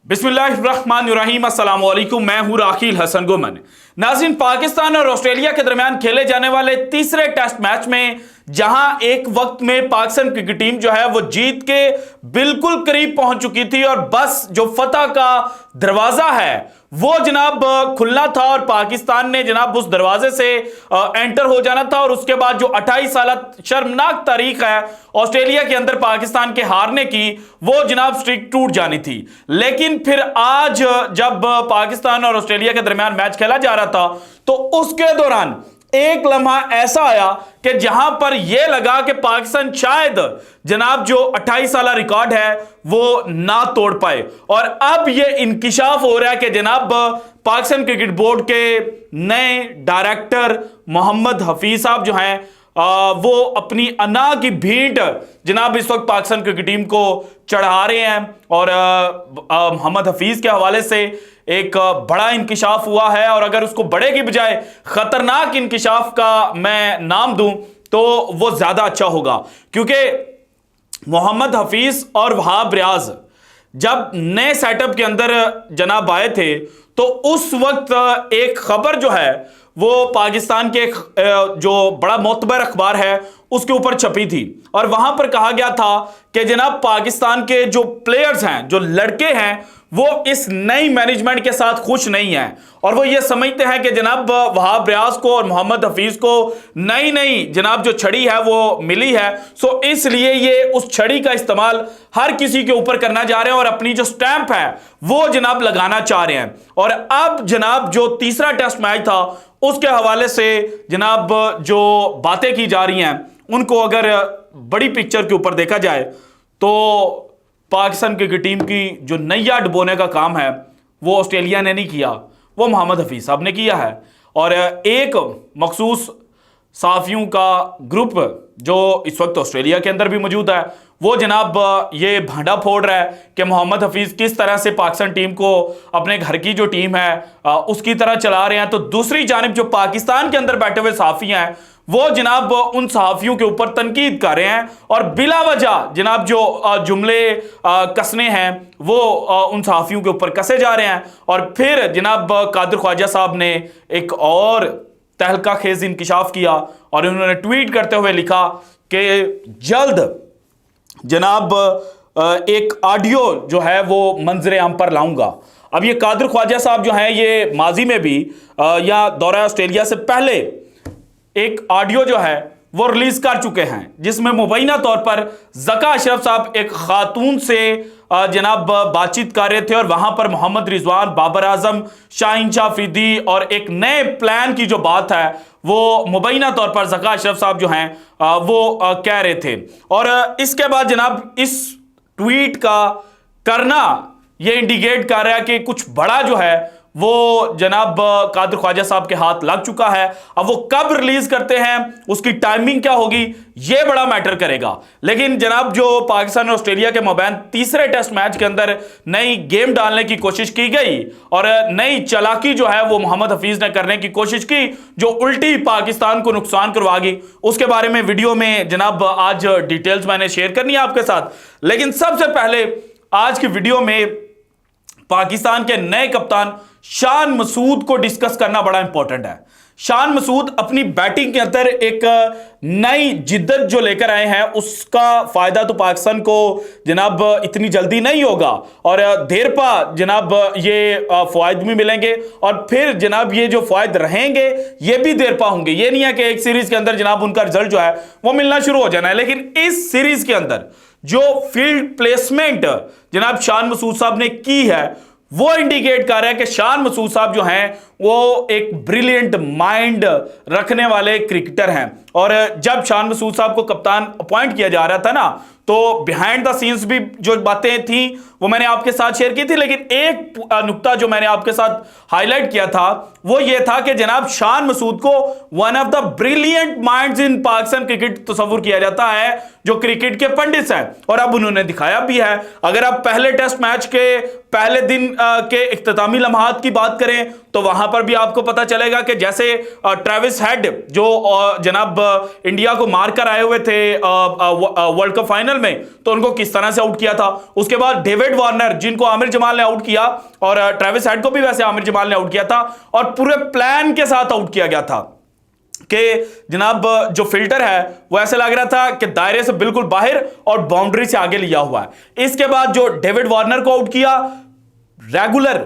बिस्मिल्लाहिर्रहमानिर्रहीम, अस्सलाम वालेकुम। मैं हूं राखिल हसन गुमन। नाज़रीन, पाकिस्तान और ऑस्ट्रेलिया के दरमियान खेले जाने वाले तीसरे टेस्ट मैच में जहां एक वक्त में पाकिस्तान क्रिकेट टीम जो है वो जीत के बिल्कुल करीब पहुंच चुकी थी और बस जो फतह का दरवाजा है वो जनाब खुलना था और पाकिस्तान ने जनाब उस दरवाजे से एंटर हो जाना था और उसके बाद जो 28 साल शर्मनाक तारीख है ऑस्ट्रेलिया के अंदर पाकिस्तान के हारने की, वो जनाब स्ट्रीक टूट जानी थी। लेकिन फिर आज जब पाकिस्तान और ऑस्ट्रेलिया के दरमियान मैच खेला जा रहा था तो उसके दौरान एक लम्हा ऐसा आया कि जहां पर यह लगा कि पाकिस्तान शायद जनाब जो 28 साल रिकॉर्ड है वो ना तोड़ पाए। और अब यह इंकिशाफ हो रहा है कि जनाब पाकिस्तान क्रिकेट बोर्ड के नए डायरेक्टर मोहम्मद हफीज साहब जो हैं वो अपनी अना की भेंट जनाब इस वक्त पाकिस्तान क्रिकेट टीम को चढ़ा रहे हैं। और मोहम्मद हफीज के हवाले से एक बड़ा इंकिशाफ हुआ है और अगर उसको बड़े की बजाय खतरनाक इंकिशाफ का मैं नाम दूं तो वो ज्यादा अच्छा होगा, क्योंकि मोहम्मद हफीज और वहाब रियाज जब नए सेटअप के अंदर जनाब आए थे तो उस वक्त एक खबर जो है वो पाकिस्तान के जो बड़ा मोतबर अखबार है उसके ऊपर छपी थी और वहां पर कहा गया था कि जनाब पाकिस्तान के जो प्लेयर्स हैं, जो लड़के हैं, वो इस नई मैनेजमेंट के साथ खुश नहीं हैं और वो ये समझते हैं कि जनाब वहाब रियाज को और मोहम्मद हफीज को नई जनाब जो छड़ी है वो मिली है। सो इसलिए ये उस छड़ी का इस्तेमाल हर किसी के ऊपर करना चाह रहे हैं और अपनी जो स्टैंप है वो जनाब लगाना चाह रहे हैं। और अब जनाब जो तीसरा टेस्ट मैच था उसके हवाले से जनाब जो बातें की जा रही हैं उनको अगर बड़ी पिक्चर के ऊपर देखा जाए तो पाकिस्तान क्रिकेट टीम की जो नैया डुबोने का काम है वो ऑस्ट्रेलिया ने नहीं किया, वो मोहम्मद हफीज साहब ने किया है। और एक मखसूस सहाफियों का ग्रुप जो इस वक्त ऑस्ट्रेलिया के अंदर भी मौजूद है वो जनाब ये भांडा फोड़ रहा है कि मोहम्मद हफीज किस तरह से पाकिस्तान टीम को अपने घर की जो टीम है उसकी तरह चला रहे हैं। तो दूसरी जानिब जो पाकिस्तान के अंदर बैठे हुए सहाफी हैं वो जनाब उन सहाफियों के ऊपर तनकीद कर रहे हैं और बिला वजह जनाब जो जुमले कसने हैं वो उन सहाफियों के ऊपर कसे जा रहे हैं। और फिर जनाब कादिर ख्वाजा साहब ने एक और तहलका खेज इंकिशाफ किया और उन्होंने ट्वीट करते हुए लिखा कि जल्द जनाब एक ऑडियो जो है वो मंजरे आम पर लाऊंगा। अब ये कादिर ख्वाजा साहब जो हैं ये माजी में भी या दौरा ऑस्ट्रेलिया से पहले एक ऑडियो जो है वो रिलीज कर चुके हैं जिसमें मुबैना तौर पर ज़का अशरफ साहब एक खातून से जनाब बातचीत कर रहे थे और वहां पर मोहम्मद रिजवान, बाबर आजम, शाहीन शाह अफरीदी और एक नए प्लान की जो बात है वो मुबैना तौर पर ज़का अशरफ साहब जो हैं वो कह रहे थे। और इसके बाद जनाब इस ट्वीट का करना ये इंडिकेट कर रहा है कि कुछ बड़ा जो है वो जनाब कादिर ख्वाजा साहब के हाथ लग चुका है। अब वो कब रिलीज करते हैं, उसकी टाइमिंग क्या होगी, ये बड़ा मैटर करेगा। लेकिन जनाब जो पाकिस्तान और ऑस्ट्रेलिया के मबैन तीसरे टेस्ट मैच के अंदर नई गेम डालने की कोशिश की गई और नई चालाकी जो है वो मोहम्मद हफीज ने करने की कोशिश की जो उल्टी पाकिस्तान को नुकसान करवागी, उसके बारे में वीडियो में जनाब आज डिटेल्स मैंने शेयर करनी है आपके साथ। लेकिन सबसे पहले आज की वीडियो में पाकिस्तान के नए कप्तान शान मसूद को डिस्कस करना बड़ा इंपॉर्टेंट है। शान मसूद अपनी बैटिंग के अंदर एक नई जिद्दत जो लेकर आए हैं उसका फायदा तो पाकिस्तान को जनाब इतनी जल्दी नहीं होगा और देर पा जनाब ये फायदे भी मिलेंगे और फिर जनाब ये जो फायदे रहेंगे ये भी देर पा होंगे। ये नहीं है कि एक सीरीज के अंदर जनाब उनका रिजल्ट जो है वो मिलना शुरू हो जाना है। लेकिन इस सीरीज के अंदर जो फील्ड प्लेसमेंट जनाब शान मसूद साहब ने की है वो इंडिकेट कर रहा है कि शान मसूद साहब जो हैं वो एक ब्रिलियंट माइंड रखने वाले क्रिकेटर हैं। और जब शान मसूद साहब को कप्तान अपॉइंट किया जा रहा था ना तो बिहाइंड द सीन्स भी जो बातें थी वो मैंने आपके साथ शेयर की थी, लेकिन एक नुक्ता जो मैंने आपके साथ हाईलाइट किया था वो ये था कि जनाब शान मसूद को one of the brilliant minds in Pakistan cricket तस्वुर किया जाता है जो क्रिकेट के पंडित हैं और अब उन्होंने दिखाया भी है। अगर आप पहले टेस्ट मैच के पहले दिन के इख्तितामी लम्हात की बात करें तो वहां पर भी आपको पता चलेगा कि जैसे ट्रेविस हेड जो जनाब इंडिया को मारकर आए हुए थे वर्ल्ड कप फाइनल में, तो उनको किस तरह से आउट किया था। उसके बाद डेविड वार्नर जिनको आमिर जमाल ने आउट किया, और ट्रेविस हेड को भी वैसे आमिर जमाल ने आउट किया था, और पूरे प्लान के साथ आउट किया गया था कि जनाब जो फिल्टर है वो ऐसे लग रहा था कि दायरे से बिल्कुल बाहर और बाउंड्री से आगे लिया हुआ है। इसके बाद जो डेविड वार्नर को आउट किया, रेगुलर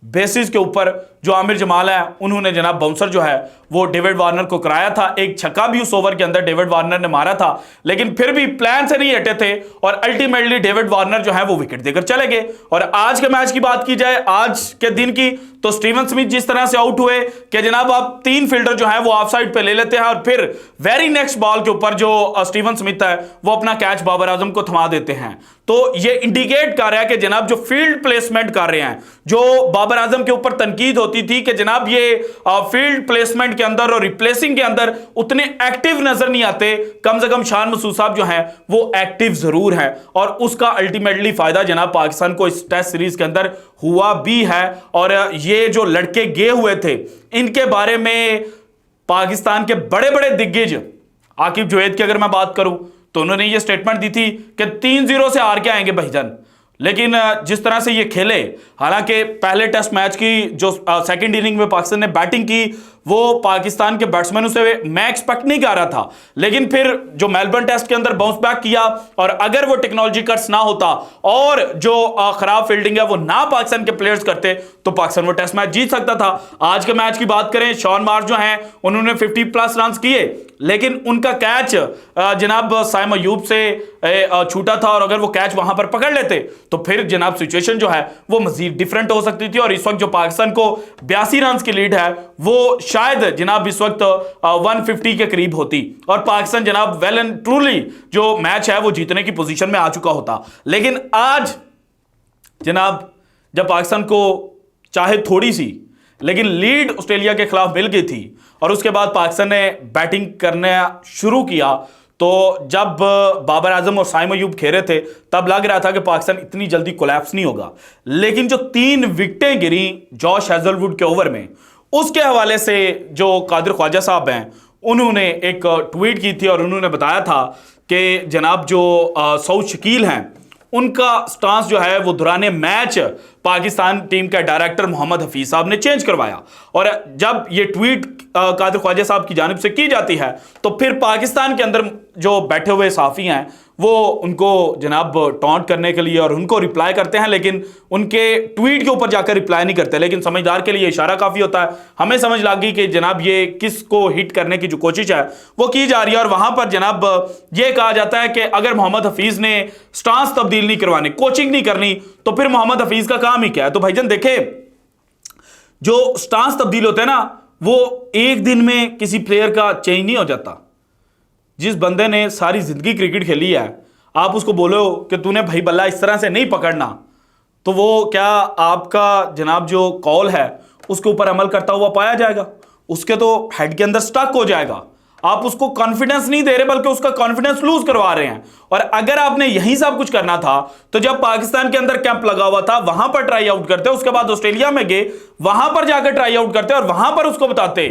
बेसिस के ऊपर जो आमिर जमाल है उन्होंने जनाब बाउंसर जो है वो डेविड वार्नर को कराया था। एक छक्का भी उस ओवर के अंदर डेविड वार्नर ने मारा था, लेकिन फिर भी प्लान से नहीं हटे थे और अल्टीमेटली डेविड वार्नर जो है वो विकेट देकर चले गए। और आज के मैच की बात की जाए, आज के दिन की, तो स्टीवन स्मिथ जिस तरह से आउट हुए कि जनाब आप 3 फील्डर जो है वो ऑफ साइड पे ले लेते हैं और फिर वेरी नेक्स्ट बॉल के ऊपर जो स्टीवन स्मिथ है वो अपना कैच बाबर आजम को थमा देते हैं। तो ये इंडिकेट कर रहा है कि जनाब जो फील्ड प्लेसमेंट कर रहे हैं, जो बाबर आजम के ऊपर तनकीद होती थी कि जनाब ये फील्ड प्लेसमेंट के अंदर और रिप्लेसिंग के अंदर उतने एक्टिव नजर नहीं आते, कम से कम शान मसूद साहब जो हैं वो एक्टिव जरूर है, और उसका अल्टीमेटली फायदा जनाब पाकिस्तान को इस टेस्ट सीरीज के अंदर हुआ भी है। और ये जो लड़के गए हुए थे इनके बारे में पाकिस्तान के बड़े बड़े दिग्गज, आकिब जुवैद की अगर मैं बात करूं तो उन्होंने ये स्टेटमेंट दी थी कि 3-0 से हार के आएंगे भाईजान। लेकिन जिस तरह से ये खेले, हालांकि पहले टेस्ट मैच की जो सेकंड इनिंग में पाकिस्तान ने बैटिंग की वो पाकिस्तान के बैट्समैनों से मैं एक्सपेक्ट नहीं कर रहा था, लेकिन फिर जो मेलबर्न टेस्ट के अंदर बाउंस बैक किया, और अगर वो टेक्नोलॉजी कट्स ना होता और जो खराब फील्डिंग है वो ना पाकिस्तान के प्लेयर्स करते तो पाकिस्तान वो टेस्ट मैच जीत सकता था। आज के मैच की बात करें, शॉन मार्श जो हैं उन्होंने 50+ रन किए, लेकिन उनका कैच जनाब साइम अयूब से छूटा था, और अगर वो कैच वहां पर पकड़ लेते तो फिर जनाब सिचुएशन जो है वो मजीद डिफरेंट हो सकती थी, और इस वक्त जो पाकिस्तान को 82 रन की लीड है वो शायद जनाब इस वक्त 150 के करीब होती, और पाकिस्तान जनाब वेल एंड ट्रूली जो मैच है वो जीतने की पोजीशन में आ चुका होता। लेकिन आज जनाब जब पाकिस्तान को चाहे थोड़ी सी लेकिन लीड ऑस्ट्रेलिया के खिलाफ मिल गई थी, और उसके बाद पाकिस्तान ने बैटिंग करना शुरू किया, तो जब बाबर आजम और साइम अयूब खेले थे तब लग रहा था कि पाकिस्तान इतनी जल्दी कोलैप्स नहीं होगा। लेकिन जो 3 विकेटें गिरी जॉश हेजलवुड के ओवर में, उसके हवाले से जो कादिर ख्वाजा साहब हैं उन्होंने एक ट्वीट की थी और उन्होंने बताया था कि जनाब जो सऊद शकील हैं उनका स्टांस जो है वो दौरान मैच पाकिस्तान टीम का डायरेक्टर मोहम्मद हफीज साहब ने चेंज करवाया, और जब ये ट्वीट कादिर ख्वाजा साहब की जानिब से की जाती है तो फिर पाकिस्तान के अंदर जो बैठे हुए साफ़ी हैं वो उनको जनाब टॉन्ट करने के लिए और उनको रिप्लाई करते हैं, लेकिन उनके ट्वीट के ऊपर जाकर रिप्लाई नहीं करते। लेकिन समझदार के लिए इशारा काफ़ी होता है, हमें समझ लग गई कि जनाब ये किस को हिट करने की जो कोशिश है वो की जा रही है। और वहाँ पर जनाब ये कहा जाता है कि अगर मोहम्मद हफीज़ ने स्टांस तब्दील नहीं करवानी, कोचिंग नहीं करनी, तो फिर मोहम्मद हफीज़ का काम ही क्या है। तो भाईजान देखे, जो स्टांस तब्दील होते हैं ना वो एक दिन में किसी प्लेयर का चेंज नहीं हो जाता। जिस बंदे ने सारी जिंदगी क्रिकेट खेली है, आप उसको बोलो कि तूने भाई बल्ला इस तरह से नहीं पकड़ना, तो वो क्या आपका जनाब जो कॉल है उसके ऊपर अमल करता हुआ पाया जाएगा? उसके तो हेड के अंदर स्टक हो जाएगा। आप उसको कॉन्फिडेंस नहीं दे रहे बल्कि उसका कॉन्फिडेंस लूज करवा रहे हैं। और अगर आपने यही सब कुछ करना था तो जब पाकिस्तान के अंदर कैंप लगा हुआ था वहां पर ट्राई आउट करते, उसके बाद ऑस्ट्रेलिया में गए वहां पर जाकर ट्राई आउट करते और वहां पर उसको बताते,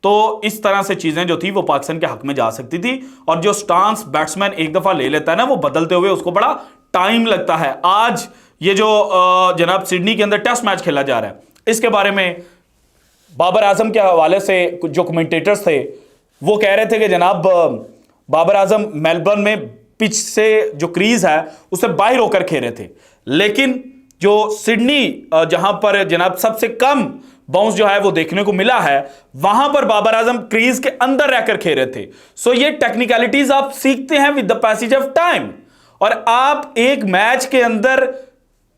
तो इस तरह से चीजें जो थी वो पाकिस्तान के हक में जा सकती थी। और जो स्टांस बैट्समैन एक दफा ले लेता है ना वो बदलते हुए उसको बड़ा टाइम लगता है। आज ये जो जनाब सिडनी के अंदर टेस्ट मैच खेला जा रहा है, इसके बारे में बाबर आजम के हवाले से जो कमेंटेटर्स थे वो कह रहे थे कि जनाब बाबर आजम मेलबर्न में पिच से जो क्रीज है उससे बाहर होकर खेले थे, लेकिन जो सिडनी जहां पर जनाब सबसे कम बाउंस जो है वो देखने को मिला है वहां पर बाबर आजम क्रीज के अंदर रहकर खेल रहे थे। सो ये टेक्निकलिटीज आप सीखते हैं with the passage of time, और आप एक मैच के अंदर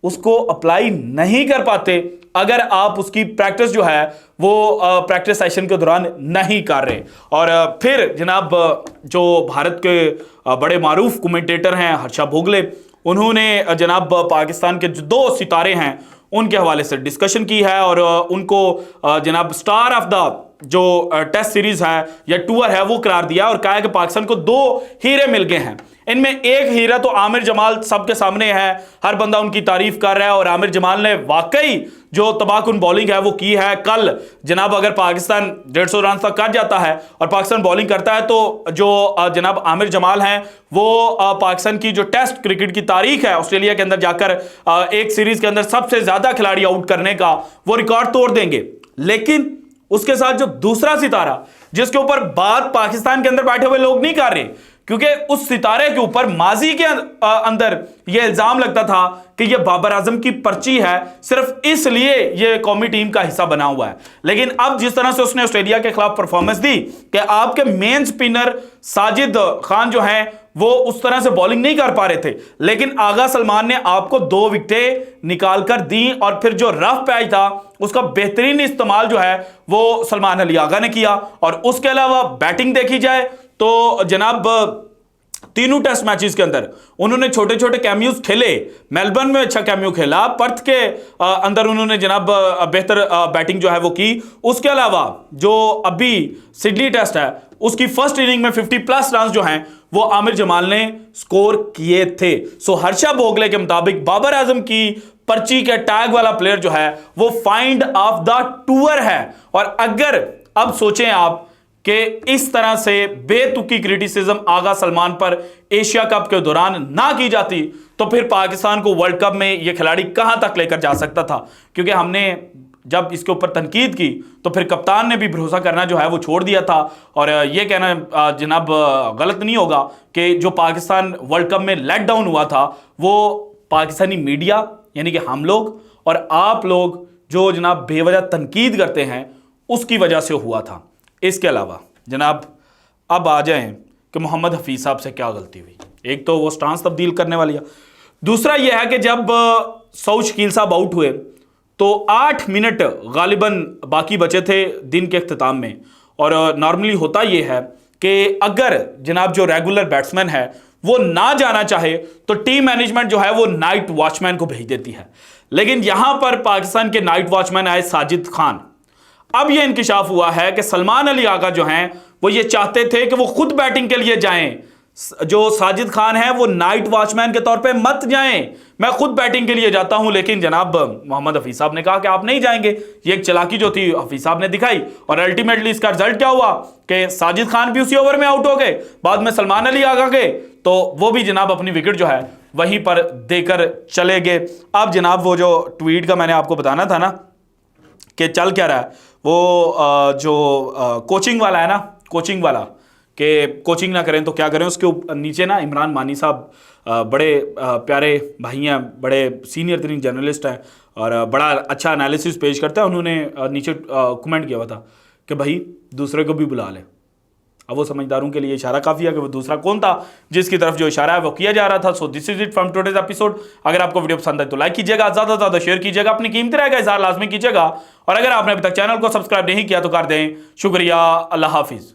उसको अप्लाई नहीं कर पाते अगर आप उसकी प्रैक्टिस जो है वो प्रैक्टिस सेशन के दौरान नहीं कर रहे। और फिर जनाब जो भारत के बड़े मारूफ कमेंटेटर हैं हर्षा भोगले, उन्होंने जनाब पाकिस्तान के जो 2 सितारे हैं उनके हवाले से डिस्कशन की है और उनको जनाब स्टार ऑफ द जो टेस्ट सीरीज है या टूर है वो करार दिया और कहा है कि पाकिस्तान को 2 हीरे मिल गए हैं। इनमें एक हीरा तो आमिर जमाल सबके सामने है, हर बंदा उनकी तारीफ कर रहा है और आमिर जमाल ने वाकई जो तबाहकुन बॉलिंग है वो की है। कल जनाब अगर पाकिस्तान 150 रन तक कर जाता है और पाकिस्तान बॉलिंग करता है तो जो जनाब आमिर जमाल हैं वो पाकिस्तान की जो टेस्ट क्रिकेट की तारीख है ऑस्ट्रेलिया के अंदर जाकर एक सीरीज के अंदर सबसे ज्यादा खिलाड़ी आउट करने का वो रिकॉर्ड तोड़ देंगे। लेकिन उसके साथ जो दूसरा सितारा जिसके ऊपर बात पाकिस्तान के अंदर बैठे हुए लोग नहीं कर रहे, क्योंकि उस सितारे के ऊपर माजी के अंदर यह इल्जाम लगता था कि यह बाबर आजम की पर्ची है, सिर्फ इसलिए यह कौमी टीम का हिस्सा बना हुआ है। लेकिन अब जिस तरह से उसने ऑस्ट्रेलिया के खिलाफ परफॉर्मेंस दी कि आपके मेन स्पिनर साजिद खान जो हैं वो उस तरह से बॉलिंग नहीं कर पा रहे थे, लेकिन आगा सलमान ने आपको 2 विकेटें निकाल कर दी और फिर जो रफ पैच था उसका बेहतरीन इस्तेमाल जो है वो सलमान अली आगा ने किया। और उसके अलावा बैटिंग देखी जाए तो जनाब तीनों टेस्ट मैचेस के अंदर उन्होंने छोटे छोटे कैमियोज खेले। मेलबर्न में अच्छा कैमियो खेला, पर्थ के अंदर उन्होंने जनाब बेहतर बैटिंग जो है वो की। उसके अलावा जो अभी सिडनी टेस्ट है उसकी फर्स्ट इनिंग में 50+ रन जो हैं वो आमिर जमाल ने स्कोर किए थे। सो हर्षा भोगले के मुताबिक बाबर आजम की पर्ची के टैग वाला प्लेयर जो है वो फाइंड ऑफ द टूर है। और अगर अब सोचें आप कि इस तरह से बेतुकी क्रिटिसिज्म आगा सलमान पर एशिया कप के दौरान ना की जाती तो फिर पाकिस्तान को वर्ल्ड कप में यह खिलाड़ी कहां तक लेकर जा सकता था। क्योंकि हमने जब इसके ऊपर तनकीद की तो फिर कप्तान ने भी भरोसा करना जो है वो छोड़ दिया था। और यह कहना जनाब गलत नहीं होगा कि जो पाकिस्तान वर्ल्ड कप में लेट डाउन हुआ था वो पाकिस्तानी मीडिया यानी कि हम लोग और आप लोग जो जनाब बेवजह तनकीद करते हैं उसकी वजह से हुआ था। इसके अलावा जनाब अब आ जाएं कि मोहम्मद हफीज साहब से क्या गलती हुई। एक तो वो स्टांस तब्दील करने वाली है, दूसरा यह है कि जब सऊद शकील साहब आउट हुए तो 8 मिनट गालिबन बाकी बचे थे दिन के अख्ताम में। और नॉर्मली होता यह है कि अगर जनाब जो रेगुलर बैट्समैन है वो ना जाना चाहे तो टीम मैनेजमेंट जो है वो नाइट वॉचमैन को भेज देती है। लेकिन यहां पर पाकिस्तान के नाइट वॉचमैन आए साजिद खान। अब यह इंकिशाफ हुआ है कि सलमान अली आगा जो हैं वो ये चाहते थे कि वो खुद बैटिंग के लिए जाएं। जो साजिद खान है वो नाइट वॉचमैन के तौर पे मत जाएं, मैं खुद बैटिंग के लिए जाता हूं। लेकिन जनाब मोहम्मद हफीज साहब ने कहा कि आप नहीं जाएंगे। ये एक चालाकी जो थी हफीज साहब ने दिखाई और अल्टीमेटली इसका रिजल्ट क्या हुआ कि साजिद खान भी उसी ओवर में आउट हो गए। बाद में सलमान अली आगा गए तो वो भी जनाब अपनी विकेट जो है वहीं पर देकर चले गए। अब जनाब वो जो ट्वीट का मैंने आपको बताना था ना कि चल क्या रहा है, वो जो कोचिंग वाला है ना, कोचिंग वाला कि कोचिंग ना करें तो क्या करें, उसके नीचे ना इमरान मानी साहब बड़े प्यारे भाई हैं, बड़े सीनियर तरीन जर्नलिस्ट हैं और बड़ा अच्छा एनालिसिस पेश करते हैं। उन्होंने नीचे कमेंट किया हुआ था कि भाई दूसरे को भी बुला ले। अब वो समझदारों के लिए इशारा काफ़ी है कि वो दूसरा कौन था जिसकी तरफ जो इशारा है वो किया जा रहा था। So this is it from today's episode. अगर आपको वीडियो पसंद आए तो लाइक कीजिएगा, ज़्यादा से ज़्यादा शेयर कीजिएगा, अपनी कीमती राय का इज़हार लाजमी कीजिएगा और अगर आपने अभी तक चैनल को सब्सक्राइब नहीं किया तो कर दें। शुक्रिया, अल्लाह हाफिज़।